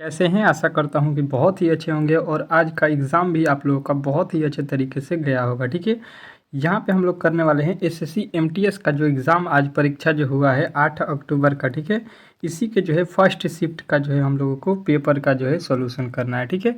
कैसे हैं? आशा करता हूँ कि बहुत ही अच्छे होंगे और आज का एग्ज़ाम भी आप लोगों का बहुत ही अच्छे तरीके से गया होगा, ठीक है? यहाँ पे हम लोग करने वाले हैं एसएससी एमटीएस का जो एग्ज़ाम आज परीक्षा जो हुआ है 8 अक्टूबर का, ठीक है? इसी के जो है फर्स्ट शिफ्ट का जो है हम लोगों को पेपर का जो है सॉल्यूशन करना है, ठीक है?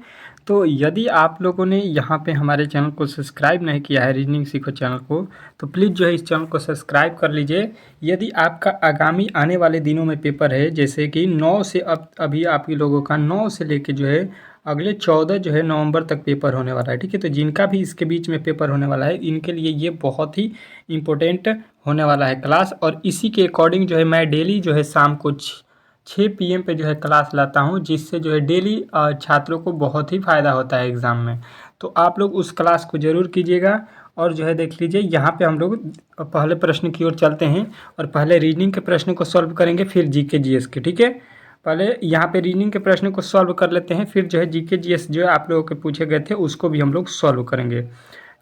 तो यदि आप लोगों ने यहाँ पे हमारे चैनल को सब्सक्राइब नहीं किया है, रीजनिंग सीखो चैनल को, तो प्लीज़ जो है इस चैनल को सब्सक्राइब कर लीजिए। यदि आपका आगामी आने वाले दिनों में पेपर है, जैसे कि 9 से अब अभी आप लोगों का 9 से लेके जो है अगले 14 जो है नवंबर तक पेपर होने वाला है, ठीक है? तो जिनका भी इसके बीच में पेपर होने वाला है, इनके लिए ये बहुत ही इम्पोर्टेंट होने वाला है क्लास। और इसी के अकॉर्डिंग जो है मैं डेली जो है शाम को 6 PM पे जो है क्लास लाता हूँ, जिससे जो है डेली छात्रों को बहुत ही फ़ायदा होता है एग्ज़ाम में। तो आप लोग उस क्लास को ज़रूर कीजिएगा। और जो है देख लीजिए, यहाँ पे हम लोग पहले प्रश्न की ओर चलते हैं और पहले रीजनिंग के प्रश्न को सॉल्व करेंगे, फिर जीके जीएस के, ठीक है? पहले यहाँ पे रीजनिंग के प्रश्न को सॉल्व कर लेते हैं, फिर जो है जीके जीएस जो है आप लोगों के पूछे गए थे उसको भी हम लोग सॉल्व करेंगे।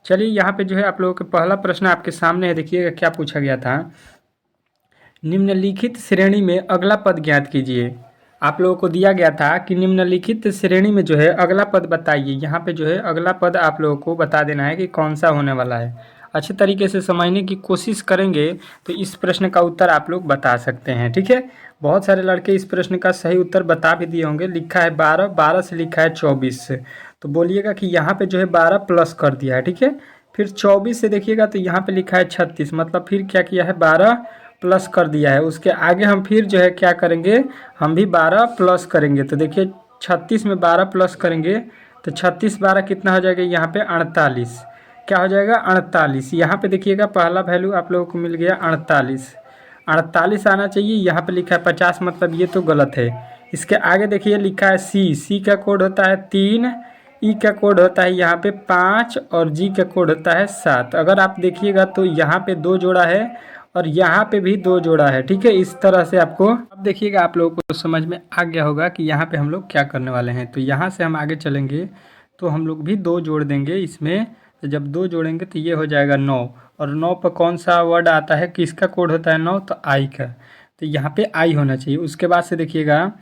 चलिए, यहाँ पे जो है आप लोगों के पहला प्रश्न आपके सामने है, देखिएगा क्या पूछा गया था। निम्नलिखित श्रेणी में अगला पद ज्ञात कीजिए। आप लोगों को दिया गया था कि निम्नलिखित श्रेणी में जो है अगला पद बताइए। यहाँ पे जो है अगला पद आप लोगों को बता देना है कि कौन सा होने वाला है। अच्छे तरीके से समझने की कोशिश करेंगे तो इस प्रश्न का उत्तर आप लोग बता सकते हैं, ठीक है? बहुत सारे लड़के इस प्रश्न का सही उत्तर बता भी दिए होंगे। लिखा है 12, 12 से लिखा है 24 से, तो बोलिएगा कि यहाँ पे जो है 12 प्लस कर दिया है, ठीक है? फिर 24 से देखिएगा तो यहाँ पे लिखा है 36, मतलब फिर क्या किया है, 12 प्लस कर दिया है। उसके आगे हम फिर जो है क्या करेंगे, हम भी 12 प्लस करेंगे। तो देखिए 36 में 12 प्लस करेंगे तो 36 12 कितना हो जाएगा, यहाँ पे 48। क्या हो जाएगा, 48। यहाँ पे देखिएगा पहला वैल्यू आप लोगों को मिल गया 48। 48 आना चाहिए, यहाँ पे लिखा है 50, मतलब ये तो गलत है। इसके आगे देखिए लिखा है सी, सी का कोड होता है 3, ई का कोड होता है यहाँ पे 5 और जी का कोड होता है 7। अगर आप देखिएगा तो यहाँ पे 2 जोड़ा है और यहाँ पे भी 2 जोड़ा है, ठीक है? इस तरह से आपको अब देखिएगा आप लोगों को समझ में आ गया होगा कि यहाँ पे हम लोग क्या करने वाले हैं। तो यहाँ से हम आगे चलेंगे तो हम लोग भी 2 जोड़ देंगे इसमें। तो जब 2 जोड़ेंगे तो ये हो जाएगा 9। और 9 पर कौन सा वर्ड आता है, किसका कोड होता है 9, तो आई का। तो यहाँ पे आई होना चाहिए। उसके बाद से देखिएगा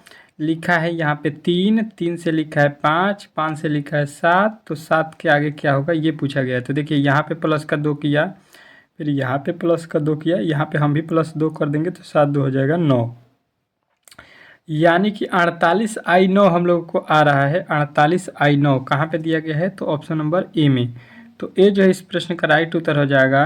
लिखा है यहाँ पे 3, 3 से लिखा है 5, 5 से लिखा है 7, तो 7 के आगे क्या होगा ये पूछा गया है। तो देखिए यहाँ पे प्लस का 2 किया, फिर यहाँ पे प्लस का 2 किया, यहाँ पे हम भी प्लस 2 कर देंगे तो 7 2 हो जाएगा 9। यानी कि 48 आई 9 हम लोग को आ रहा है। 48 आई 9 कहाँ पे दिया गया है, तो ऑप्शन नंबर ए में। तो ए जो है इस प्रश्न का राइट उत्तर हो जाएगा।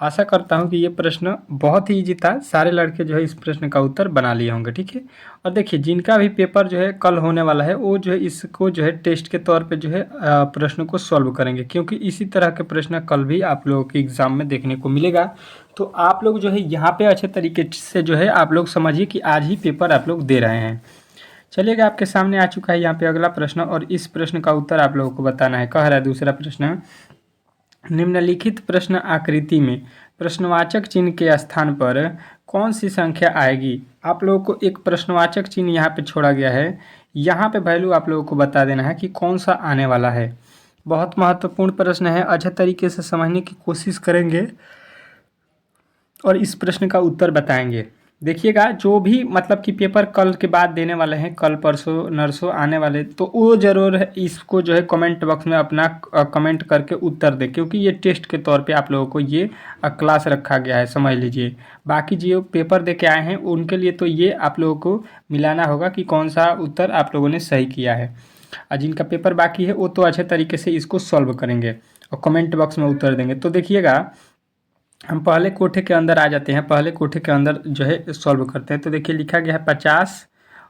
आशा करता हूँ कि ये प्रश्न बहुत ही ईजी था, सारे लड़के जो है इस प्रश्न का उत्तर बना लिए होंगे, ठीक है? और देखिए जिनका भी पेपर जो है कल होने वाला है वो जो है इसको जो है टेस्ट के तौर पे जो है प्रश्न को सॉल्व करेंगे, क्योंकि इसी तरह के प्रश्न कल भी आप लोगों के एग्ज़ाम में देखने को मिलेगा। तो आप लोग जो है यहाँ पे अच्छे तरीके से जो है आप लोग समझिए कि आज ही पेपर आप लोग दे रहे हैं। चलिएगा, आपके सामने आ चुका है यहाँ पे अगला प्रश्न और इस प्रश्न का उत्तर आप लोगों को बताना है। कह रहा है दूसरा प्रश्न, निम्नलिखित प्रश्न आकृति में प्रश्नवाचक चिन्ह के स्थान पर कौन सी संख्या आएगी। आप लोगों को एक प्रश्नवाचक चिन्ह यहाँ पे छोड़ा गया है, यहाँ पे वैल्यू आप लोगों को बता देना है कि कौन सा आने वाला है। बहुत महत्वपूर्ण प्रश्न है, अच्छे तरीके से समझने की कोशिश करेंगे और इस प्रश्न का उत्तर बताएंगे। देखिएगा जो भी मतलब कि पेपर कल के बाद देने वाले हैं, कल परसों नरसों आने वाले, तो वो ज़रूर है इसको जो है कमेंट बॉक्स में अपना कमेंट करके उत्तर दे, क्योंकि ये टेस्ट के तौर पे आप लोगों को ये क्लास रखा गया है, समझ लीजिए। बाकी जो पेपर दे के आए हैं उनके लिए तो ये आप लोगों को मिलाना होगा कि कौन सा उत्तर आप लोगों ने सही किया है। और जिनका पेपर बाकी है वो तो अच्छे तरीके से इसको सॉल्व करेंगे और कमेंट बॉक्स में उत्तर देंगे। तो देखिएगा हम पहले कोठे के अंदर आ जाते हैं, पहले कोठे के अंदर जो है सॉल्व करते हैं। तो देखिए लिखा गया है 50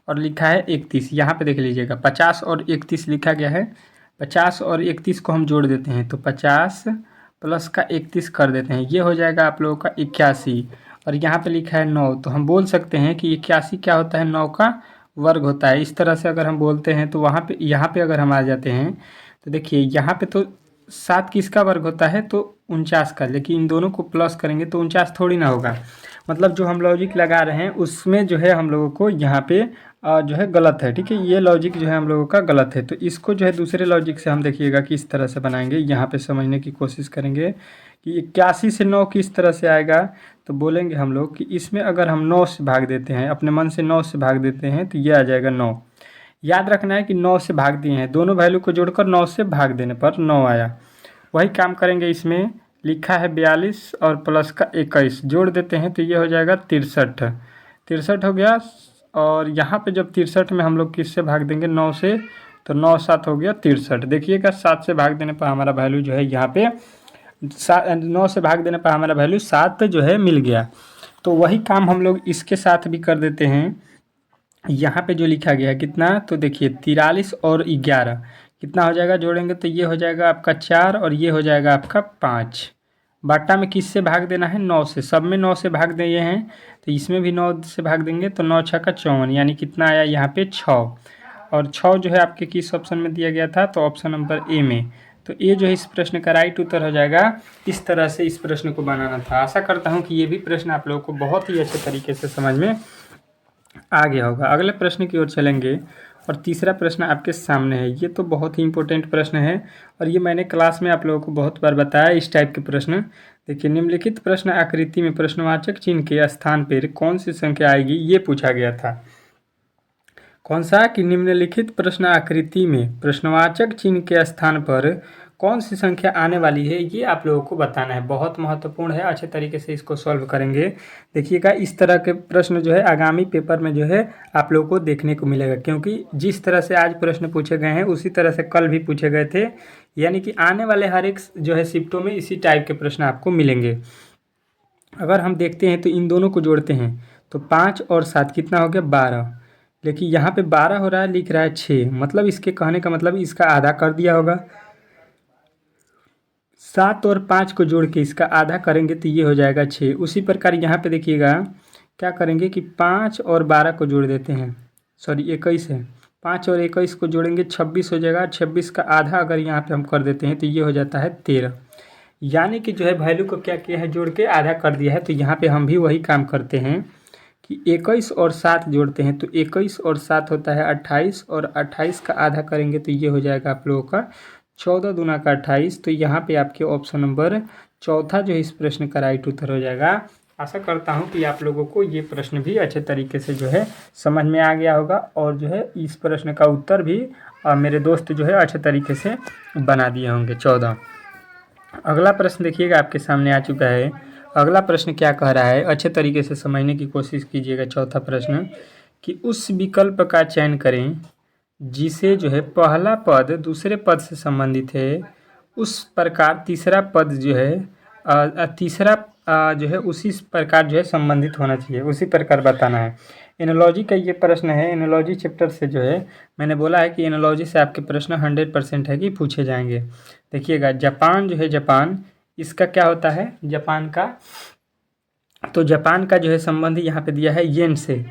और लिखा है 31। यहाँ पे देख लीजिएगा 50 और 31 लिखा गया है। 50 और 31 को हम जोड़ देते हैं तो 50 प्लस का 31 कर देते हैं, ये हो जाएगा आप लोगों का 81। और यहाँ पे लिखा है 9, तो हम बोल सकते हैं कि 81 क्या होता है, 9 का वर्ग होता है। इस तरह से अगर हम बोलते हैं तो वहाँ पे यहाँ पे अगर हम आ जाते हैं तो देखिए यहाँ पे तो 7 किसका वर्ग होता है, तो 49 का, लेकिन इन दोनों को प्लस करेंगे तो 49 थोड़ी ना होगा। मतलब जो हम लॉजिक लगा रहे हैं उसमें जो है हम लोगों को यहाँ पे जो है गलत है, ठीक है? ये लॉजिक जो है हम लोगों का गलत है। तो इसको जो है दूसरे लॉजिक से हम देखिएगा कि इस तरह से बनाएंगे, यहाँ पे समझने की कोशिश करेंगे कि 81 से 9 किस तरह से आएगा। तो बोलेंगे हम लोग कि इसमें अगर हम 9 से भाग देते हैं, अपने मन से 9 से भाग देते हैं तो ये आ जाएगा 9। याद रखना है कि 9 से भाग दिए हैं, दोनों वैल्यू को जोड़कर 9 से भाग देने पर 9 आया। वही काम करेंगे, इसमें लिखा है 42 और प्लस का 21 जोड़ देते हैं तो ये हो जाएगा 63। 63 हो गया। और यहाँ पे जब 63 में हम लोग किससे भाग देंगे, 9 से, तो 9 7 हो गया 63। देखिएगा 7 से भाग देने पर हमारा वैल्यू जो है यहाँ पे 9 से भाग देने पर हमारा वैल्यू 7 जो है मिल गया। तो वही काम हम लोग इसके साथ भी कर देते हैं। यहाँ पे जो लिखा गया है कितना, तो देखिए 43 और 11 कितना हो जाएगा, जोड़ेंगे तो ये हो जाएगा आपका 4 और ये हो जाएगा आपका 5। बाटा में किससे भाग देना है, 9 से, सब में 9 से भाग दिए हैं तो इसमें भी 9 से भाग देंगे तो 9 छक्का 54, यानी कितना आया यहाँ पे 6। और 6 जो है आपके किस ऑप्शन में दिया गया था, तो ऑप्शन नंबर ए में। तो ये जो है इस प्रश्न का राइट उत्तर हो जाएगा। इस तरह से इस प्रश्न को बनाना था। आशा करता हूँ कि ये भी प्रश्न आप लोगों को बहुत ही अच्छे तरीके से समझ में आ गया होगा। अगले प्रश्न की ओर चलेंगे और तीसरा प्रश्न आपके सामने है। ये तो बहुत ही इंपॉर्टेंट प्रश्न है और ये मैंने क्लास में आप लोगों को बहुत बार बताया। इस टाइप के प्रश्न देखिए, निम्नलिखित प्रश्न आकृति में प्रश्नवाचक चिन्ह के स्थान पर कौन सी संख्या आएगी, ये पूछा गया था। कौन सा, कि निम्नलिखित प्रश्न आकृति में प्रश्नवाचक चिन्ह के स्थान पर कौन सी संख्या आने वाली है, ये आप लोगों को बताना है। बहुत महत्वपूर्ण है, अच्छे तरीके से इसको सॉल्व करेंगे। देखिएगा इस तरह के प्रश्न जो है आगामी पेपर में जो है आप लोगों को देखने को मिलेगा, क्योंकि जिस तरह से आज प्रश्न पूछे गए हैं उसी तरह से कल भी पूछे गए थे। यानी कि आने वाले हर एक जो है शिफ्टों में इसी टाइप के प्रश्न आपको मिलेंगे। अगर हम देखते हैं तो इन दोनों को जोड़ते हैं तो 5 और 7 कितना हो गया, 12। लेकिन यहाँ पे 12 हो रहा है, लिख रहा है 6, मतलब इसके कहने का मतलब इसका आधा कर दिया होगा। 7 और 5 को जोड़ के इसका आधा करेंगे तो ये हो जाएगा 6। उसी प्रकार यहाँ पे देखिएगा क्या करेंगे कि 5 और 12 को जोड़ देते हैं, सॉरी 21 है, 5 और 21 को जोड़ेंगे 26 हो जाएगा। 26 का आधा अगर यहाँ पे हम कर देते हैं तो ये हो जाता है 13। यानी कि जो है वैल्यू को क्या किया है, जोड़ के आधा कर दिया है। तो यहाँ पे हम भी वही काम करते हैं कि 21 और 7 जोड़ते हैं तो 21 और 7 होता है 28, और 28 का आधा करेंगे तो ये हो जाएगा आप लोगों का 14 दूना का 28। तो यहाँ पे आपके ऑप्शन नंबर चौथा जो है इस प्रश्न का राइट उत्तर हो जाएगा। आशा करता हूँ कि आप लोगों को ये प्रश्न भी अच्छे तरीके से जो है समझ में आ गया होगा, और जो है इस प्रश्न का उत्तर भी मेरे दोस्त जो है अच्छे तरीके से बना दिए होंगे। 14। अगला प्रश्न देखिएगा आपके सामने आ चुका है। अगला प्रश्न क्या कह रहा है, अच्छे तरीके से समझने की कोशिश कीजिएगा। चौथा प्रश्न, कि उस विकल्प का चयन करें जिसे जो है पहला पद दूसरे पद से संबंधित है, उस प्रकार तीसरा पद जो है तीसरा जो है उसी प्रकार जो है संबंधित होना चाहिए, उसी प्रकार बताना है। एनोलॉजी का ये प्रश्न है। एनोलॉजी चैप्टर से जो है मैंने बोला है कि एनोलॉजी से आपके प्रश्न 100% है कि पूछे जाएंगे। देखिएगा जापान जो है, जापान इसका क्या होता है, जापान का, तो जापान का जो है संबंध यहाँ पे दिया है येन से।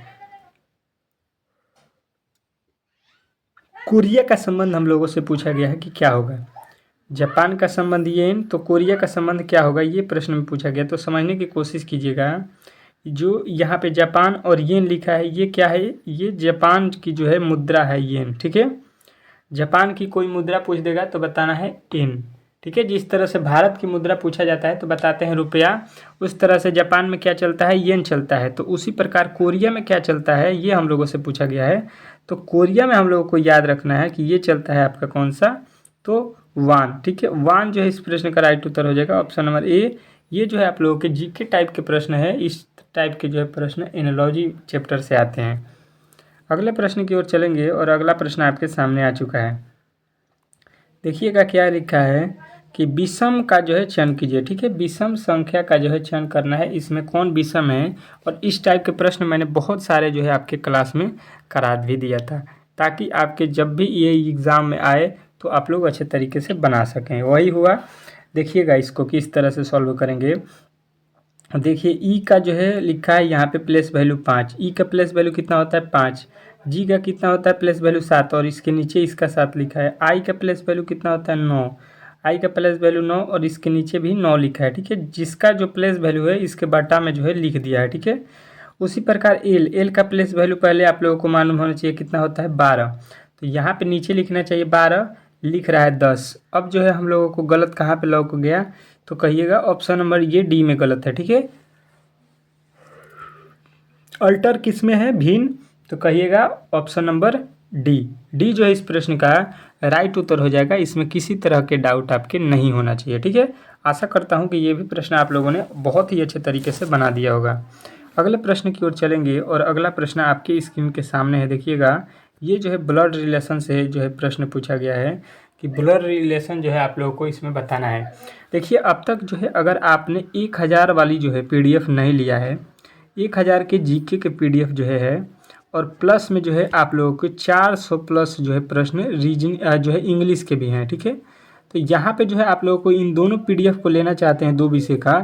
कोरिया का संबंध हम लोगों से पूछा गया है कि क्या होगा। जापान का संबंध येन, तो कोरिया का संबंध क्या होगा, ये प्रश्न में पूछा गया। तो समझने की कोशिश कीजिएगा। जो यहाँ पे जापान और येन लिखा है, ये क्या है, ये जापान की जो है मुद्रा है येन, ठीक है। जापान की कोई मुद्रा पूछ देगा तो बताना है येन, ठीक है। जिस तरह से भारत की मुद्रा पूछा जाता है तो बताते हैं रुपया, उस तरह से जापान में क्या चलता है, येन चलता है। तो उसी प्रकार कोरिया में क्या चलता है, ये हम लोगों से पूछा गया है। तो कोरिया में हम लोगों को याद रखना है कि ये चलता है आपका कौन सा, तो वान, ठीक है। वान जो है इस प्रश्न का राइट उत्तर हो जाएगा ऑप्शन नंबर ए। ये जो है आप लोगों के जीके टाइप के प्रश्न है। इस टाइप के जो है प्रश्न एनोलॉजी चैप्टर से आते हैं। अगले प्रश्न की ओर चलेंगे और अगला प्रश्न आपके सामने आ चुका है। देखिएगा क्या लिखा है कि विषम का जो है चयन कीजिए, ठीक है। विषम संख्या का जो है चयन करना है, इसमें कौन विषम है। और इस टाइप के प्रश्न मैंने बहुत सारे जो है आपके क्लास में करा भी दिया था, ताकि आपके जब भी ये एग्ज़ाम में आए तो आप लोग अच्छे तरीके से बना सकें। वही हुआ। देखिएगा इसको किस तरह से सॉल्व करेंगे। देखिए ई का जो है लिखा है यहाँ पे प्लेस वैल्यू 5, ई का प्लेस वैल्यू कितना होता है 5, जी का कितना होता है प्लेस वैल्यू 7, और इसके नीचे इसका 7 लिखा है। आई का प्लेस वैल्यू कितना होता है 9, आई का प्लेस वैल्यू 9, और इसके नीचे भी 9 लिखा है, ठीक है। जिसका जो प्लेस वैल्यू है इसके बाटा में जो है लिख दिया है, ठीक है। उसी प्रकार एल, एल का प्लेस वैल्यू पहले आप लोगों को मालूम होना चाहिए कितना होता है 12, तो यहाँ पे नीचे लिखना चाहिए 12, लिख रहा है 10। अब जो है हम लोगों को गलत कहाँ पे लॉक हो गया, तो कहिएगा ऑप्शन नंबर ये डी में गलत है, ठीक है। अल्टर किस में है, भिन्न, तो कहिएगा ऑप्शन नंबर डी। डी जो है इस प्रश्न का राइट उत्तर हो जाएगा। इसमें किसी तरह के डाउट आपके नहीं होना चाहिए, ठीक है। आशा करता हूँ कि ये भी प्रश्न आप लोगों ने बहुत ही अच्छे तरीके से बना दिया होगा। अगले प्रश्न की ओर चलेंगे और अगला प्रश्न आपकी स्क्रीन के सामने है, देखिएगा। ये जो है ब्लड रिलेशन से जो है प्रश्न पूछा गया है कि ब्लड रिलेशन जो है आप लोगों को इसमें बताना है। देखिए, अब तक जो है अगर आपने 1000 वाली जो है PDF नहीं लिया है, 1000 के GK के PDF जो है और प्लस में जो है आप लोगों को 400 प्लस जो है प्रश्न रीजनिंग जो है इंग्लिश के भी हैं, ठीक है। तो यहाँ पे जो है आप लोगों को इन दोनों PDF को लेना चाहते हैं 2 विषय का,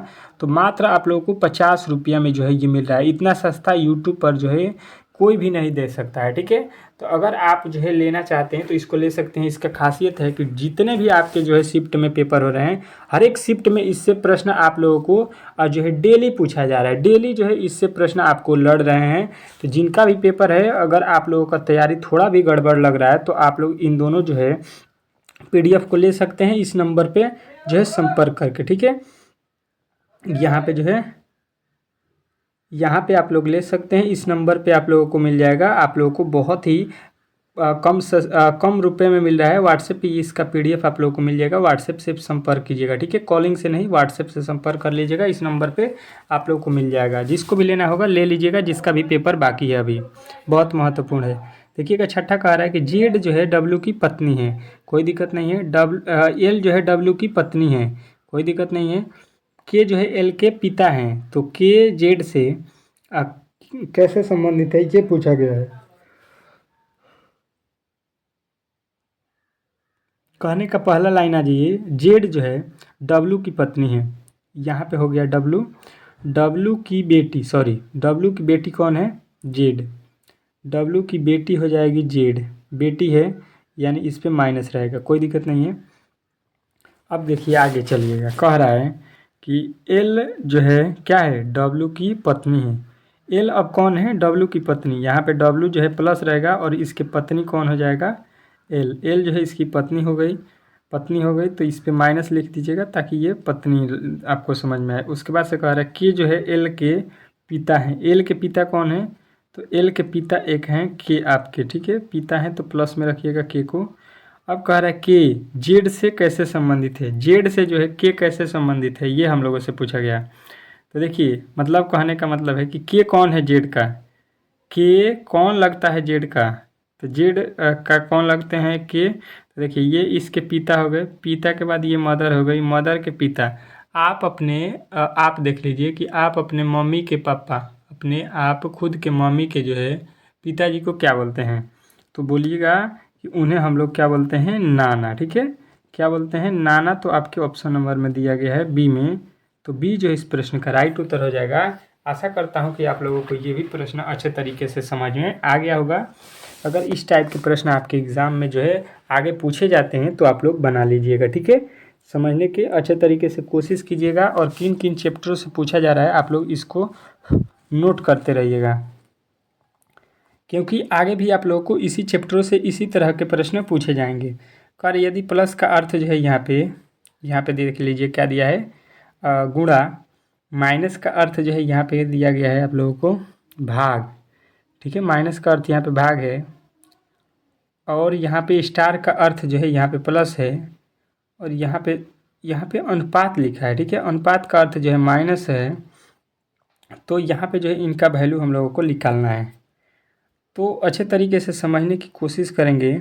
तो मात्र आप लोगों को 50 रुपया में जो है ये मिल रहा है। इतना सस्ता यूट्यूब पर जो है कोई भी नहीं दे सकता है, ठीक है। तो अगर आप जो है लेना चाहते हैं तो इसको ले सकते हैं। इसका खासियत है कि जितने भी आपके जो है शिफ्ट में पेपर हो रहे हैं, हर एक शिफ्ट में इससे प्रश्न आप लोगों को जो है डेली पूछा जा रहा है। डेली जो है इससे प्रश्न आपको लड़ रहे हैं। तो जिनका भी पेपर है, अगर आप लोगों का तैयारी थोड़ा भी गड़बड़ लग रहा है तो आप लोग इन दोनों जो है PDF को ले सकते हैं इस नंबर पे जो है संपर्क करके, ठीक है। यहाँ पे जो है यहाँ पे आप लोग ले सकते हैं। इस नंबर पे आप लोगों को मिल जाएगा। आप लोगों को बहुत ही कम रुपए में मिल रहा है। व्हाट्सएप पे इसका PDF आप लोगों को मिल जाएगा। व्हाट्सएप से संपर्क कीजिएगा, ठीक है। कॉलिंग से नहीं, व्हाट्सएप से संपर्क कर लीजिएगा। इस नंबर पे आप लोगों को मिल जाएगा। जिसको भी लेना होगा ले लीजिएगा, जिसका भी पेपर बाकी है अभी। बहुत महत्वपूर्ण है। देखिएगा, छठा कह रहा है कि जेड जो है W की पत्नी है, कोई दिक्कत नहीं है। L जो है W की पत्नी है, कोई दिक्कत नहीं है। के जो है L के पिता हैं, तो के जेड से कैसे संबंधित है ये पूछा गया है। कहने का पहला लाइन आ जाइए, जेड जो है W की पत्नी है। यहाँ पे हो गया W की बेटी, सॉरी W की बेटी कौन है? जेड। W की बेटी हो जाएगी जेड, बेटी है यानी इस पे माइनस रहेगा, कोई दिक्कत नहीं है। अब देखिए आगे चलिएगा, कह रहा है कि L जो है क्या है? W की पत्नी है। L अब कौन है? W की पत्नी। यहाँ पे W जो है प्लस रहेगा और इसके पत्नी कौन हो जाएगा? L जो है इसकी पत्नी हो गई, तो इस पे माइनस लिख दीजिएगा ताकि ये पत्नी आपको समझ में आए। उसके बाद से कह रहा है के जो है L के पिता हैं। L के पिता कौन है? तो L के पिता एक हैं के आपके, ठीक है। पिता हैं तो प्लस में रखिएगा के को। अब कह रहा है के जेड से कैसे संबंधित है? जेड से जो है के कैसे संबंधित है, ये हम लोगों से पूछा गया। तो देखिए, मतलब कहने का मतलब है कि के कौन है जेड का? के कौन लगता है जेड का? तो जेड का कौन लगते हैं? के। तो देखिए, ये इसके पिता हो गए, पिता के बाद ये मदर हो गई, मदर के पिता। आप देख लीजिए कि आप अपने मम्मी के पापा, अपने आप खुद के मम्मी के जो है पिताजी को क्या बोलते हैं? तो बोलिएगा कि उन्हें हम लोग क्या बोलते हैं? नाना, ठीक है। क्या बोलते हैं? नाना। तो आपके ऑप्शन नंबर में दिया गया है बी में, तो बी जो इस प्रश्न का राइट उत्तर हो जाएगा। आशा करता हूँ कि आप लोगों को ये भी प्रश्न अच्छे तरीके से समझ में आ गया होगा। अगर इस टाइप के प्रश्न आपके एग्ज़ाम में जो है आगे पूछे जाते हैं तो आप लोग बना लीजिएगा, ठीक है। समझने के अच्छे तरीके से कोशिश कीजिएगा और किन किन चैप्टरों से पूछा जा रहा है आप लोग इसको नोट करते रहिएगा, क्योंकि आगे भी आप लोगों को इसी चैप्टरों से इसी तरह के प्रश्न पूछे जाएंगे। कार्य यदि प्लस का अर्थ जो है यहाँ पे देख लीजिए क्या दिया है? गुणा। माइनस का अर्थ जो है यहाँ पे दिया गया है आप लोगों को भाग, ठीक है। माइनस का अर्थ यहाँ पे भाग है और यहाँ पे स्टार का अर्थ जो है यहाँ पे प्लस है और यहाँ पे अनुपात लिखा है, ठीक है। अनुपात का अर्थ जो है माइनस है। तो यहाँ पे जो है इनका वैल्यू हम लोगों को निकालना है। तो अच्छे तरीके से समझने की कोशिश करेंगे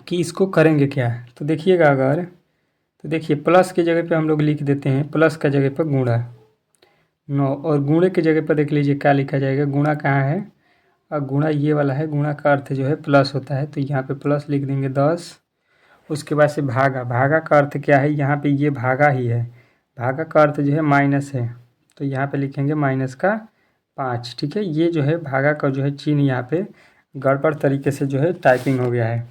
कि इसको करेंगे क्या। तो देखिएगा, अगर तो देखिए प्लस की जगह पे हम लोग लिख देते हैं, प्लस का जगह पर गुणा 9 और गुणे की जगह पर देख लीजिए क्या लिखा जाएगा? गुणा कहाँ है? और गुणा ये वाला है। गुणा का अर्थ जो है प्लस होता है, तो यहाँ पे प्लस लिख देंगे 10। उसके बाद से भागा। भागा का अर्थ क्या है? यहाँ पे ये भागा ही है। भागा का अर्थ जो है माइनस है, तो यहाँ पे लिखेंगे माइनस का 5, ठीक है। ये जो है भागा का जो है चिन्ह यहाँ पे गड़बड़ तरीके से जो है टाइपिंग हो गया है।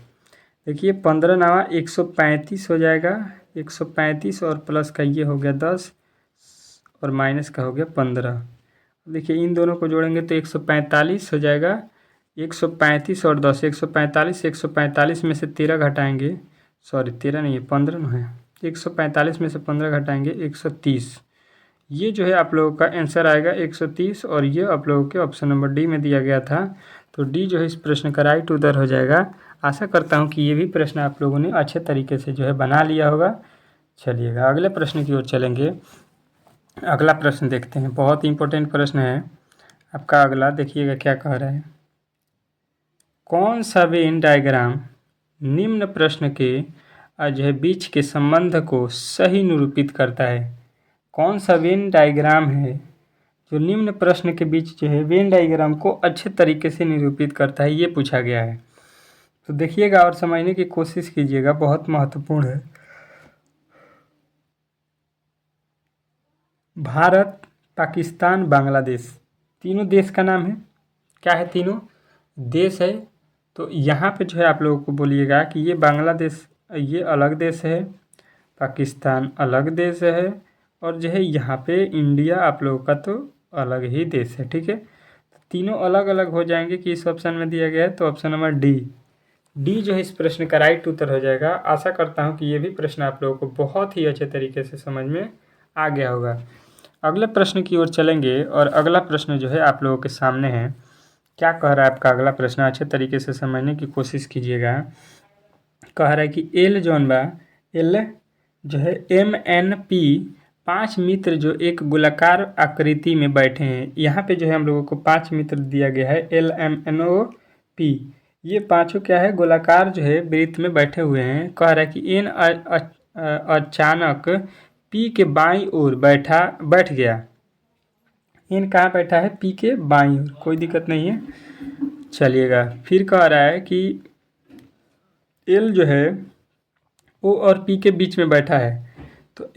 देखिए 15 नवा 135 हो जाएगा। 135 और प्लस का ये हो गया 10 और माइनस का हो गया 15। देखिए इन दोनों को जोड़ेंगे तो 145 हो जाएगा। 135 और 10, 145। 145 में से 13 घटाएंगे, सॉरी 13 नहीं है, 15 ना है। 145 में से 15 घटाएंगे 130। ये जो है आप लोगों का आंसर आएगा 130 और ये आप लोगों के ऑप्शन नंबर डी में दिया गया था। तो डी जो है इस प्रश्न का राइट उत्तर हो जाएगा। आशा करता हूँ कि ये भी प्रश्न आप लोगों ने अच्छे तरीके से जो है बना लिया होगा। चलिएगा अगले प्रश्न की ओर चलेंगे। अगला प्रश्न देखते हैं, बहुत इंपॉर्टेंट प्रश्न है आपका अगला। देखिएगा क्या कह रहा है, कौन सा वेन डायग्राम निम्न प्रश्न के जो है बीच के संबंध को सही निरूपित करता है। कौन सा वेन डायग्राम है जो निम्न प्रश्न के बीच जो है वेन डायग्राम को अच्छे तरीके से निरूपित करता है, ये पूछा गया है। तो देखिएगा और समझने की कोशिश कीजिएगा, बहुत महत्वपूर्ण है। भारत, पाकिस्तान, बांग्लादेश, तीनों देश का नाम है। क्या है? तीनों देश है। तो यहाँ पे जो है आप लोगों को बोलिएगा कि ये बांग्लादेश ये अलग देश है, पाकिस्तान अलग देश है, और जो है यहाँ पे इंडिया आप लोगों का तो अलग ही देश है। ठीक है, तीनों अलग अलग हो जाएंगे कि इस ऑप्शन में दिया गया है। तो ऑप्शन नंबर डी जो है इस प्रश्न का राइट उत्तर हो जाएगा। आशा करता हूँ कि ये भी प्रश्न आप लोगों को बहुत ही अच्छे तरीके से समझ में आ गया होगा। अगले प्रश्न की ओर चलेंगे और अगला प्रश्न जो है आप लोगों के सामने है। क्या कह रहा है आपका अगला प्रश्न, अच्छे तरीके से समझने की कोशिश कीजिएगा। कह रहा है कि एल जौन बा, एल जो है MNP 5 मित्र जो एक गोलाकार आकृति में बैठे हैं। यहाँ पे जो है हम लोगों को 5 मित्र दिया गया है LMNOP। ये पांचों क्या है, गोलाकार जो है वृत्त में बैठे हुए हैं। कह रहा है कि एन अचानक P के बाईं ओर बैठ गया। एन कहाँ बैठा है? P के बाईं ओर, कोई दिक्कत नहीं है। चलिएगा फिर कह रहा है कि L जो है O और P के बीच में बैठा है। तो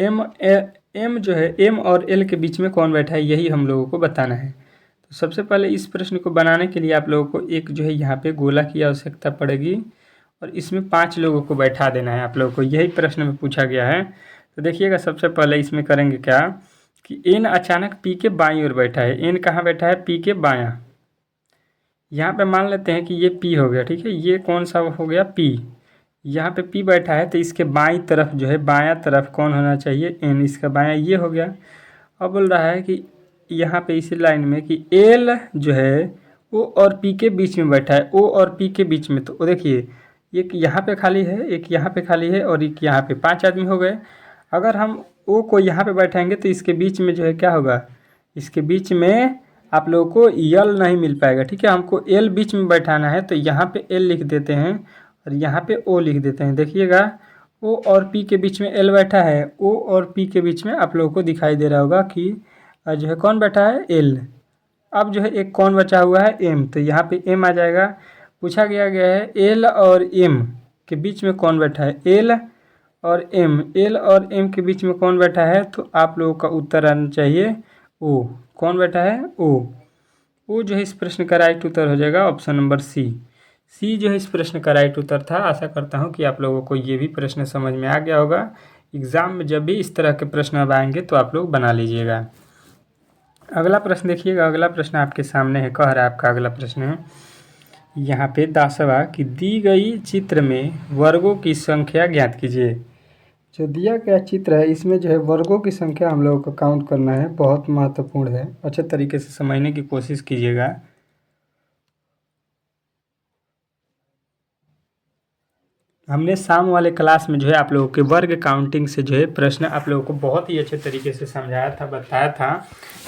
M जो है M और L के बीच में कौन बैठा है, यही हम लोगों को बताना है। तो सबसे पहले इस प्रश्न को बनाने के लिए आप लोगों को एक जो है यहाँ पे गोला की आवश्यकता पड़ेगी और इसमें 5 लोगों को बैठा देना है आप लोगों को, यही प्रश्न में पूछा गया है। तो देखिएगा सबसे पहले इसमें करेंगे क्या कि N अचानक P के बाईं ओर बैठा है। N कहाँ बैठा है? P के बायां। यहाँ पे मान लेते हैं कि ये P हो गया। ठीक है, ये कौन सा हो गया? P। यहाँ पे P बैठा है तो इसके बाईं तरफ जो है, बायां तरफ कौन होना चाहिए? N। इसका बायां ये हो गया। अब बोल रहा है कि यहाँ पे इसी लाइन में कि L जो है O और P के बीच में बैठा है। O और P के बीच में, तो देखिए एक यहाँ पे खाली है, एक यहाँ पे खाली है और एक यहाँ पे, 5 आदमी हो गए। अगर हम O को यहाँ पे बैठाएंगे तो इसके बीच में जो है क्या होगा, इसके बीच में आप लोगों को L नहीं मिल पाएगा। ठीक है, हमको L बीच में बैठाना है तो यहाँ पे L लिख देते हैं और यहाँ पे O लिख देते हैं। देखिएगा O और P के बीच में L बैठा है, O और P के बीच में आप लोगों को दिखाई दे रहा होगा कि जो है कौन बैठा है? L। अब जो है एक कौन बचा हुआ है? M। तो यहाँ पे M आ जाएगा। पूछा गया है L और M के बीच में कौन बैठा है? L और M। L और M के बीच में कौन बैठा है? तो आप लोगों का उत्तर आना चाहिए O। कौन बैठा है? O जो है इस प्रश्न का राइट उत्तर हो जाएगा ऑप्शन नंबर सी जो है इस प्रश्न का राइट उत्तर था। आशा करता हूँ कि आप लोगों को ये भी प्रश्न समझ में आ गया होगा। एग्ज़ाम में जब भी इस तरह के प्रश्न अब आएंगे तो आप लोग बना लीजिएगा। अगला प्रश्न देखिएगा, अगला प्रश्न आपके सामने है। कह रहा है आपका अगला प्रश्न है यहाँ पे 10वां कि दी गई चित्र में वर्गों की संख्या ज्ञात कीजिए। जो दिया गया चित्र है इसमें जो है वर्गों की संख्या हम लोगों को काउंट करना है, बहुत महत्वपूर्ण है। अच्छे तरीके से समझने की कोशिश कीजिएगा। हमने शाम वाले क्लास में जो है आप लोगों के वर्ग काउंटिंग से जो है प्रश्न आप लोगों को बहुत ही अच्छे तरीके से समझाया था, बताया था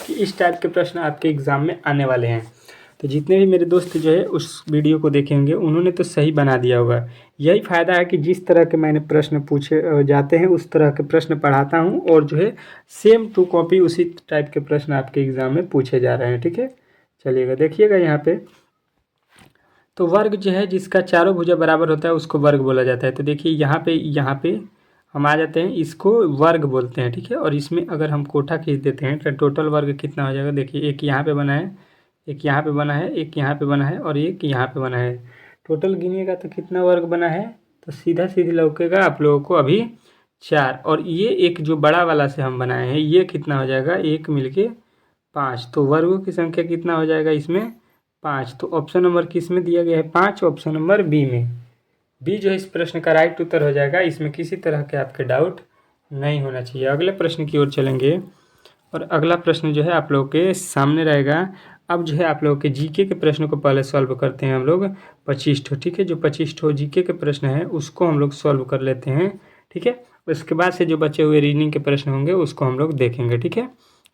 कि इस टाइप के प्रश्न आपके एग्ज़ाम में आने वाले हैं। तो जितने भी मेरे दोस्त जो है उस वीडियो को देखेंगे उन्होंने तो सही बना दिया होगा। यही फ़ायदा है कि जिस तरह के मैंने प्रश्न पूछे जाते हैं उस तरह के प्रश्न पढ़ाता हूँ और जो है सेम टू कॉपी उसी टाइप के प्रश्न आपके एग्ज़ाम में पूछे जा रहे हैं। ठीक है, चलिएगा देखिएगा यहाँ पे। तो वर्ग जो है जिसका चारों भुजा बराबर होता है उसको वर्ग बोला जाता है। तो देखिए यहाँ पे हम आ जाते हैं, इसको वर्ग बोलते हैं। ठीक है, और इसमें अगर हम कोठा खींच देते हैं तो टोटल वर्ग कितना हो जाएगा? देखिए एक यहाँ पे बना है, एक यहाँ पे बना है, एक यहाँ पे बना है और एक यहाँ पे बना है। टोटल गिनिएगा तो कितना वर्ग बना है? तो सीधा सीधी लौकेगा आप लोगों को अभी 4। और ये एक जो बड़ा वाला से हम बनाए हैं ये कितना हो जाएगा? एक मिलके 5। तो वर्गों की संख्या कितना हो जाएगा इसमें? 5। तो ऑप्शन नंबर किस में दिया गया है? 5। ऑप्शन नंबर बी में। बी जो है इस प्रश्न का राइट उत्तर हो जाएगा। इसमें किसी तरह के आपके डाउट नहीं होना चाहिए। अगले प्रश्न की ओर चलेंगे और अगला प्रश्न जो है आप लोगों के सामने रहेगा। अब जो है आप लोगों के जीके के प्रश्नों को पहले सॉल्व करते हैं हम लोग 25 ठो, ठीक है। जो 25 ठो जीके के प्रश्न हैं उसको हम लोग सॉल्व कर लेते हैं, ठीक है। उसके बाद से जो बचे हुए रीजनिंग के प्रश्न होंगे उसको हम लोग देखेंगे, ठीक है।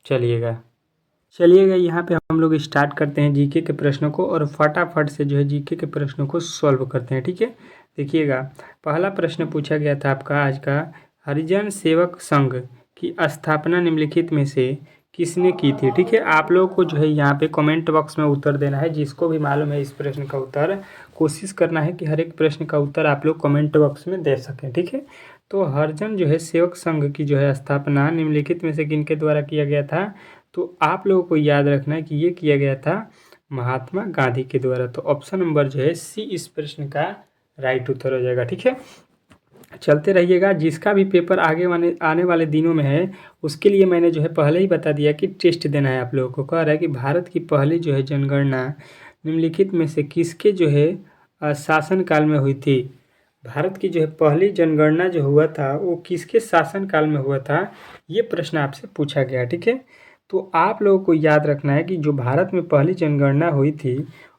चलिएगा यहाँ पे हम लोग स्टार्ट करते हैं जीके के प्रश्नों को और फटाफट से जो है जीके के प्रश्नों को सॉल्व करते हैं, ठीक है। देखिएगा, पहला प्रश्न पूछा गया था आपका आज का, हरिजन सेवक संघ की स्थापना निम्नलिखित में से किसने की थी, ठीक है। आप लोगों को जो है यहाँ पे कमेंट बॉक्स में उत्तर देना है, जिसको भी मालूम है इस प्रश्न का उत्तर, कोशिश करना है कि हर एक प्रश्न का उत्तर आप लोग कमेंट बॉक्स में दे सकें, ठीक है। तो हरिजन जो है सेवक संघ की जो है स्थापना निम्नलिखित में से किनके द्वारा किया गया था, तो आप लोगों को याद रखना है कि ये किया गया था महात्मा गांधी के द्वारा। तो ऑप्शन नंबर जो है सी इस प्रश्न का राइट उत्तर हो जाएगा, ठीक है। चलते रहिएगा, जिसका भी पेपर आने वाले दिनों में है उसके लिए मैंने जो है पहले ही बता दिया कि टेस्ट देना है आप लोगों को। कह रहा है कि भारत की पहली जो है जनगणना निम्नलिखित में से किसके जो है शासनकाल में हुई थी। भारत की जो है पहली जनगणना जो हुआ था वो किसके शासनकाल में हुआ था, ये प्रश्न आपसे पूछा गया, ठीक है। तो आप लोगों को याद रखना है कि जो भारत में पहली जनगणना हुई थी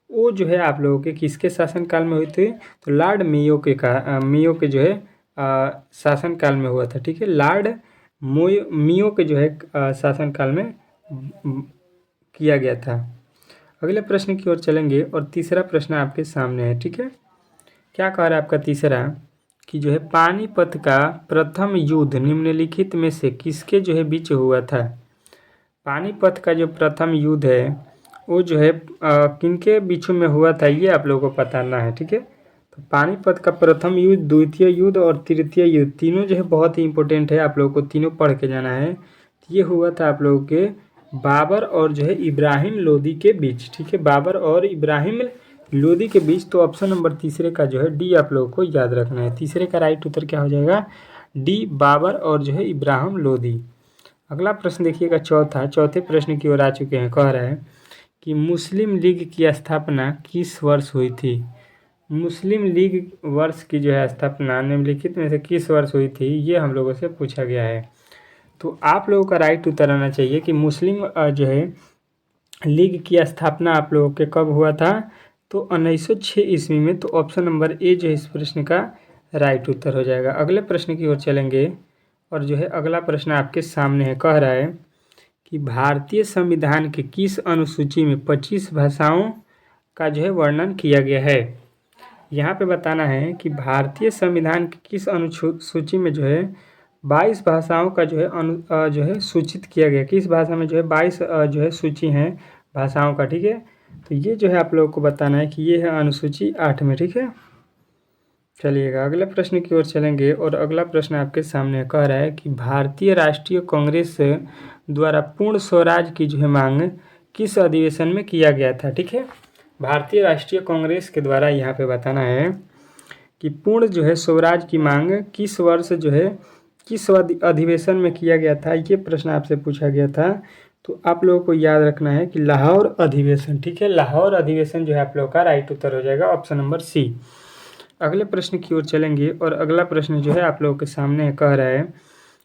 वो जो है आप लोगों के किसके शासनकाल में हुई थी, तो लॉर्ड मेयो के जो है शासनकाल में हुआ था, ठीक है। लॉर्ड मेयो के जो है शासनकाल में किया गया था। अगले प्रश्न की ओर चलेंगे और तीसरा प्रश्न आपके सामने है, ठीक है। क्या कह रहा है आपका तीसरा, कि जो है पानीपत का प्रथम युद्ध निम्नलिखित में से किसके जो है बीच हुआ था। पानीपत का जो प्रथम युद्ध है वो जो है किनके बीचों में हुआ था, ये आप लोगों को बताना है, ठीक है। तो पानीपत का प्रथम युद्ध, द्वितीय युद्ध और तृतीय युद्ध तीनों जो है बहुत ही इंपॉर्टेंट है, आप लोगों को तीनों पढ़ के जाना है। ये हुआ था आप लोगों के बाबर और जो है इब्राहिम लोदी के बीच, ठीक है। बाबर और इब्राहिम लोदी के बीच। तो ऑप्शन नंबर तीसरे का जो है डी आप लोगों को याद रखना है। तीसरे का राइट उत्तर क्या हो जाएगा, डी, बाबर और जो है इब्राहिम लोदी। अगला प्रश्न देखिएगा, चौथे प्रश्न की ओर आ चुके हैं। कह रहा है कि मुस्लिम लीग की स्थापना किस वर्ष हुई थी। मुस्लिम लीग वर्ष की जो है स्थापना निम्नलिखित में से किस वर्ष हुई थी, ये हम लोगों से पूछा गया है। तो आप लोगों का राइट उत्तर आना चाहिए कि मुस्लिम जो है लीग की स्थापना आप लोगों के कब हुआ था, तो 1906 ईस्वी में। तो ऑप्शन नंबर ए जो है इस प्रश्न का राइट उत्तर हो जाएगा। अगले प्रश्न की ओर चलेंगे और जो है अगला प्रश्न आपके सामने है। कह रहा है कि भारतीय संविधान के किस अनुसूची में 25 भाषाओं का जो है वर्णन किया गया है। यहाँ पे बताना है कि भारतीय संविधान की किस अनुसूची में जो है 22 भाषाओं का जो है सूचित किया गया, किस भाषा में जो है 22 जो है सूची है भाषाओं का, ठीक है। तो ये जो है आप लोगों को बताना है कि ये है अनुसूची 8 में, ठीक है। चलिएगा अगले प्रश्न की ओर चलेंगे और अगला प्रश्न आपके सामने कह रहा है कि भारतीय राष्ट्रीय कांग्रेस द्वारा पूर्ण स्वराज की जो है मांग किस अधिवेशन में किया गया था, ठीक है। भारतीय राष्ट्रीय कांग्रेस के द्वारा यहाँ पे बताना है कि पूर्ण जो है स्वराज की मांग किस वर्ष जो है किस अधिवेशन में किया गया था, ये प्रश्न आपसे पूछा गया था। तो आप लोगों को याद रखना है कि लाहौर अधिवेशन, ठीक है। लाहौर अधिवेशन जो है आप लोगों का राइट उत्तर हो जाएगा, ऑप्शन नंबर सी। अगले प्रश्न की ओर चलेंगे और अगला प्रश्न जो है आप लोगों के सामने कह रहा है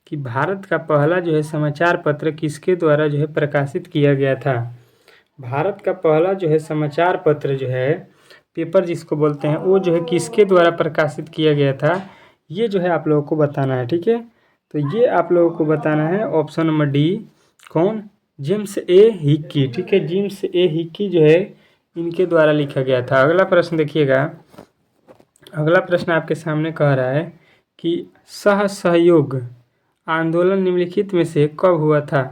कि भारत का पहला जो है समाचार पत्र किसके द्वारा जो है प्रकाशित किया गया था। भारत का पहला जो है समाचार पत्र जो है पेपर जिसको बोलते हैं वो जो है किसके द्वारा प्रकाशित किया गया था, ये जो है आप लोगों को बताना है, ठीक है। तो ये आप लोगों को बताना है ऑप्शन नंबर डी, कौन, जेम्स ए हिक्की, ठीक है। जेम्स ए हिक्की जो है इनके द्वारा लिखा गया था। अगला प्रश्न देखिएगा, अगला प्रश्न आपके सामने कह रहा है कि असहयोग आंदोलन निम्नलिखित में से कब हुआ था,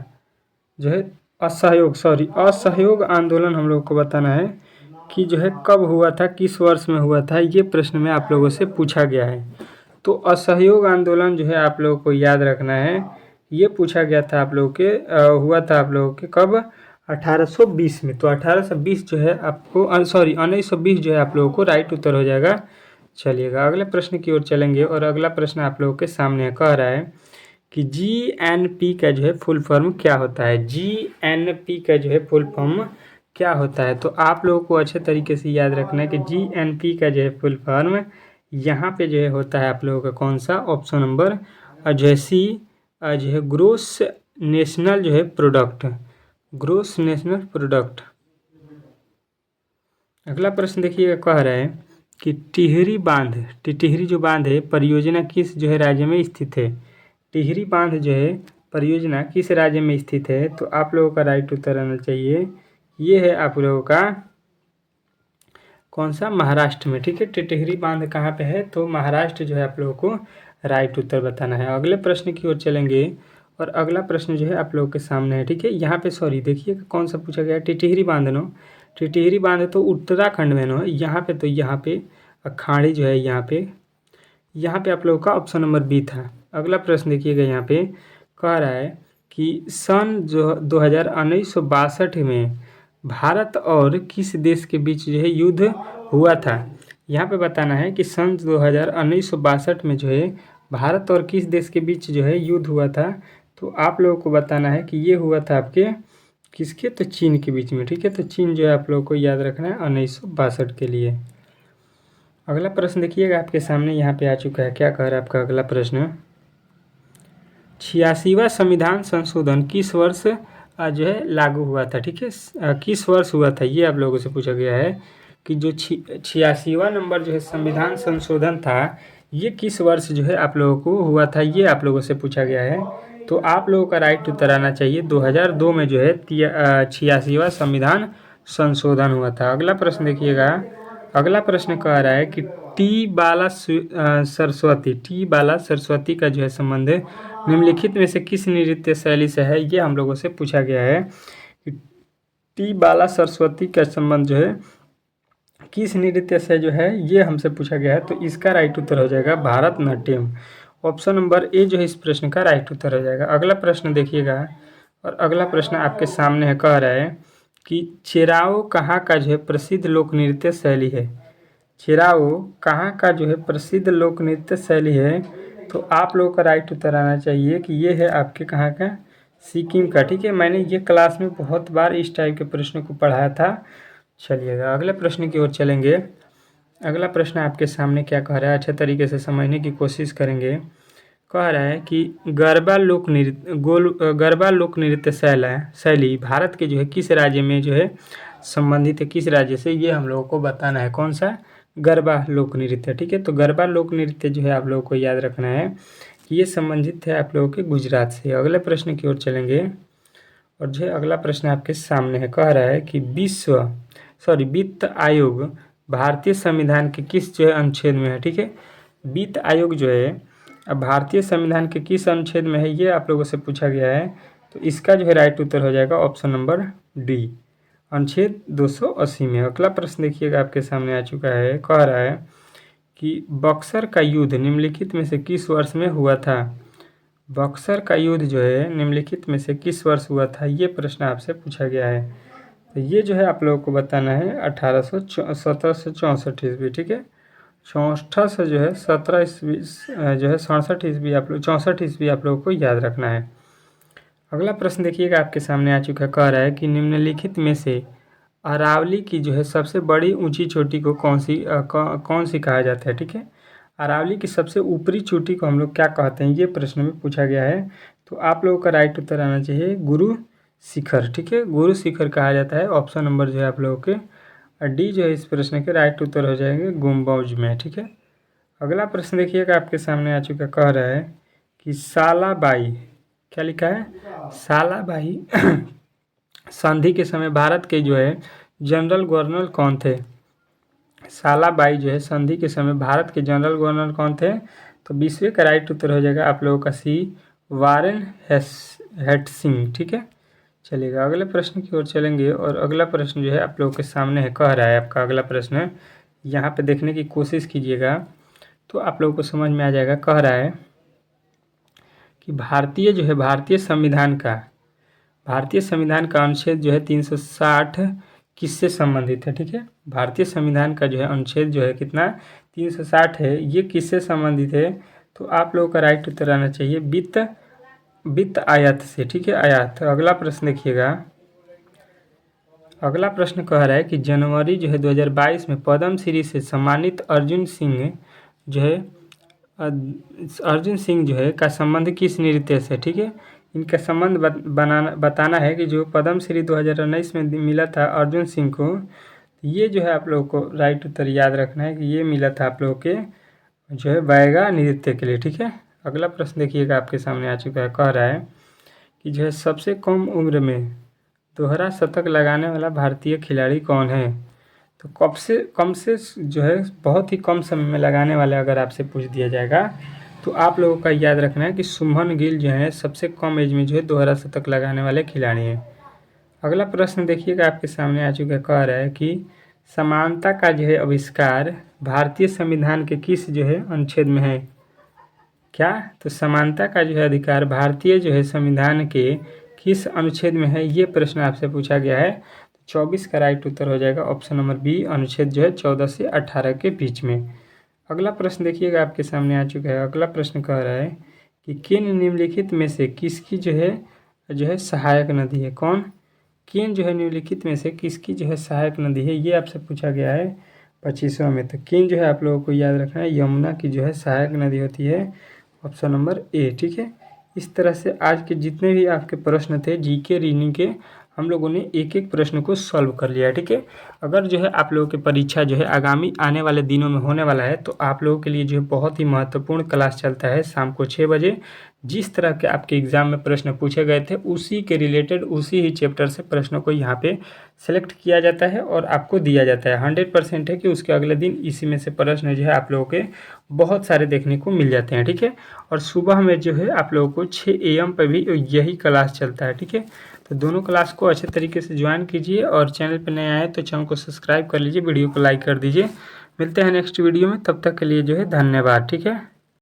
जो है असहयोग आंदोलन हम लोगों को बताना है कि जो है कब हुआ था, किस वर्ष में हुआ था, ये प्रश्न में आप लोगों से पूछा गया है। तो असहयोग आंदोलन जो है आप लोगों को याद रखना है, ये पूछा गया था आप लोगों के हुआ था आप लोगों के कब, 1820 में। तो 1820 जो है आपको 1920 जो है आप लोगों को राइट उत्तर हो जाएगा। चलिएगा अगले प्रश्न की ओर चलेंगे और अगला प्रश्न आप लोगों के सामने कह रहा है कि GNP का जो है फुल फॉर्म क्या होता है। GNP का जो है फुल फॉर्म क्या होता है, तो आप लोगों को अच्छे तरीके से याद रखना है कि GNP का जो है फुल फॉर्म यहाँ पे जो है होता है आप लोगों का कौन सा, ऑप्शन नंबर जो है सी, जो है ग्रोस नेशनल जो है प्रोडक्ट, ग्रोस नेशनल प्रोडक्ट, अगला प्रश्न देखिएगा, कह रहा है कि टिहरी जो बांध है परियोजना किस जो है राज्य में स्थित है। टिहरी बांध जो है परियोजना किस राज्य में स्थित है, तो आप लोगों का राइट उत्तर आना चाहिए, ये है आप लोगों का कौन सा, महाराष्ट्र में। ठीक है, टिहरी बांध कहाँ पे है, तो महाराष्ट्र जो है आप लोगों को राइट उत्तर बताना है। अगले प्रश्न की ओर चलेंगे और अगला प्रश्न जो है आप लोगों के सामने है। ठीक है, यहाँ पे सॉरी देखिए कौन सा पूछा गया, टिहरी बांध नो। टिहरी बांध तो उत्तराखंड में नो, यहाँ पे तो यहाँ पे अखाड़ी जो है यहाँ पे आप लोगों का ऑप्शन नंबर बी था। अगला प्रश्न देखिएगा, यहाँ पे कह रहा है कि सन जो 1962 में भारत और किस देश के बीच जो है युद्ध हुआ था। यहाँ पे बताना है कि सन 1962 में जो है भारत और किस देश के बीच जो है युद्ध हुआ था। तो आप लोगों को बताना है कि ये हुआ था आपके किसके, तो चीन के बीच में। ठीक है, तो चीन जो है आप लोगों को याद रखना है 1962 के लिए। अगला प्रश्न देखिएगा आपके सामने यहाँ पे आ चुका है, क्या कह रहा है आपका अगला प्रश्न, 86वां संविधान संशोधन किस वर्ष जो है लागू हुआ था। ठीक है, किस वर्ष हुआ था, ये आप लोगों से पूछा गया है कि जो 86वां नंबर जो है संविधान संशोधन था, ये किस वर्ष जो है आप लोगों को हुआ था, ये आप लोगों से पूछा गया है। तो आप लोगों का राइट उत्तर आना चाहिए 2002 में जो है 86वां संविधान संशोधन हुआ था। अगला प्रश्न देखिएगा, अगला प्रश्न कह रहा है कि टी बाला सरस्वती का जो है संबंध निम्नलिखित में से किस नृत्य शैली से है, ये हम लोगों से पूछा गया है कि टी बाला सरस्वती का संबंध जो है किस नृत्य से जो है, ये हमसे पूछा गया है। तो इसका राइट उत्तर हो जाएगा भारतनाट्यम। ऑप्शन नंबर ए जो है इस प्रश्न का राइट उत्तर हो जाएगा। अगला प्रश्न देखिएगा और अगला प्रश्न आपके सामने है, कह रहा है कि चेराओ कहाँ का जो है प्रसिद्ध लोक नृत्य शैली है। चेराओ कहाँ का जो है प्रसिद्ध लोक नृत्य शैली है, तो आप लोगों का राइट उत्तर आना चाहिए कि ये है आपके कहाँ का, सिक्किम का। ठीक है, मैंने ये क्लास में बहुत बार इस टाइप के प्रश्नों को पढ़ाया था। चलिएगा अगले प्रश्न की ओर चलेंगे। अगला प्रश्न आपके सामने क्या कह रहा है, अच्छे तरीके से समझने की कोशिश करेंगे। कह रहा है कि गरबा लोक नृत्य शैली भारत के जो है किस राज्य में जो है संबंधित है, किस राज्य से, ये हम लोगों को बताना है। कौन सा, गरबा लोक नृत्य। ठीक है, तो गरबा लोक नृत्य जो है आप लोगों को याद रखना है कि ये संबंधित है आप लोगों के गुजरात से। अगले प्रश्न की ओर चलेंगे और जो है अगला प्रश्न आपके सामने है, कह रहा है कि वित्त आयोग भारतीय संविधान के किस जो है अनुच्छेद में है। ठीक है, वित्त आयोग जो है अब भारतीय संविधान के किस अनुच्छेद में है, ये आप लोगों से पूछा गया है। तो इसका जो है राइट उत्तर हो जाएगा ऑप्शन नंबर डी, अनुच्छेद 280 में। अगला प्रश्न देखिएगा आपके सामने आ चुका है, कह रहा है कि बक्सर का युद्ध निम्नलिखित में से किस वर्ष में हुआ था। बक्सर का युद्ध जो है निम्नलिखित में से किस वर्ष हुआ था, ये प्रश्न आपसे पूछा गया है। तो ये जो है आप लोगों को बताना है 1764 ईस्वी। ठीक है, 64 से जो है 17 ईस्वी जो है 67 ईस्वी आप लोग 64 ईस्वी आप लोगों को याद रखना है। अगला प्रश्न देखिएगा आपके सामने आ चुका है, कह रहा है कि निम्नलिखित में से अरावली की जो है सबसे बड़ी ऊंची चोटी को कौन सी कहा जाता है। ठीक है, अरावली की सबसे ऊपरी चोटी को हम लोग क्या कहते हैं, ये प्रश्न में पूछा गया है। तो आप लोगों का राइट उत्तर आना चाहिए गुरु शिखर। ठीक है, गुरु शिखर कहा जाता है। ऑप्शन नंबर जो है आप लोगों के डी जो है इस प्रश्न के राइट उत्तर हो जाएंगे गुम्बज में। ठीक है, अगला प्रश्न देखिएगा आपके सामने आ चुका, कह रहा है कि सालाबाई, क्या लिखा है, सालाबाई संधि के समय भारत के जो है जनरल गवर्नर कौन थे। सालाबाई जो है संधि के समय भारत के जनरल गवर्नर कौन थे, तो 20वें का राइट उत्तर हो जाएगा आप लोगों का सी, वारेन हेस्टिंग्स। ठीक है, चलिएगा अगले प्रश्न की ओर चलेंगे और अगला प्रश्न जो है आप लोगों के सामने है, कह रहा है आपका अगला प्रश्न, यहाँ पे देखने की कोशिश कीजिएगा तो आप लोगों को समझ में आ जाएगा। कह रहा है कि भारतीय संविधान का अनुच्छेद जो है 360 किससे संबंधित है। ठीक है, भारतीय संविधान का जो है अनुच्छेद जो है कितना, 360 है, ये किससे संबंधित है। तो आप लोगों का राइट उत्तर आना चाहिए वित्त आयात से। ठीक है, आयात। अगला प्रश्न देखिएगा, अगला प्रश्न कह रहा है कि जनवरी जो है 2022 में पद्मश्री से सम्मानित अर्जुन सिंह जो है का संबंध किस नृत्य से। ठीक है, इनका संबंध बताना है कि जो पद्मश्री 2019 में मिला था अर्जुन सिंह को, तो ये जो है आप लोगों को राइट उत्तर याद रखना है कि ये मिला था आप लोगों के जो है बैगा नृत्य के लिए। ठीक है, अगला प्रश्न देखिएगा आपके सामने आ चुका है। कह रहा है कि जो है सबसे कम उम्र में दोहरा शतक लगाने वाला भारतीय खिलाड़ी कौन है। तो कम से जो है बहुत ही कम समय में लगाने वाले अगर आपसे पूछ दिया जाएगा तो आप लोगों का याद रखना है कि शुभमन गिल जो है सबसे कम एज में जो है दोहरा शतक लगाने वाले खिलाड़ी हैं। अगला प्रश्न देखिएगा आपके सामने आ चुका है। कह रहा है कि समानता का जो है आविष्कार भारतीय संविधान के किस जो है अनुच्छेद में है। क्या, तो समानता का जो है अधिकार भारतीय जो है संविधान के किस अनुच्छेद में है, ये प्रश्न आपसे पूछा गया है। 24 का राइट उत्तर हो जाएगा ऑप्शन नंबर बी, अनुच्छेद जो है 14 से 18 के बीच में। अगला प्रश्न देखिएगा आपके सामने आ चुका है। अगला प्रश्न कह रहा है कि किन निम्नलिखित में से किसकी जो है सहायक नदी है। कौन, किन जो है निम्नलिखित में से किसकी जो है सहायक नदी है, ये आपसे पूछा गया है 25वां में। तो किन जो है आप लोगों को याद रखना है यमुना की जो है सहायक नदी होती है ऑप्शन नंबर ए। ठीक है, इस तरह से आज के जितने भी आपके प्रश्न थे जीके रीजनिंग के, हम लोगों ने एक एक प्रश्न को सॉल्व कर लिया है। ठीक है, अगर जो है आप लोगों की परीक्षा जो है आगामी आने वाले दिनों में होने वाला है तो आप लोगों के लिए जो है बहुत ही महत्वपूर्ण क्लास चलता है शाम को 6 बजे। जिस तरह के आपके एग्ज़ाम में प्रश्न पूछे गए थे उसी के रिलेटेड उसी ही चैप्टर से प्रश्नों को यहाँ पे सेलेक्ट किया जाता है और आपको दिया जाता है। 100% है कि उसके अगले दिन इसी में से प्रश्न जो है आप लोगों के बहुत सारे देखने को मिल जाते हैं। ठीक है, और सुबह में जो है आप लोगों को 6 AM पर भी यही क्लास चलता है। ठीक है, तो दोनों क्लास को अच्छे तरीके से ज्वाइन कीजिए और चैनल पर नए आए तो चैनल को सब्सक्राइब कर लीजिए, वीडियो को लाइक कर दीजिए। मिलते हैं नेक्स्ट वीडियो में, तब तक के लिए जो है धन्यवाद। ठीक है।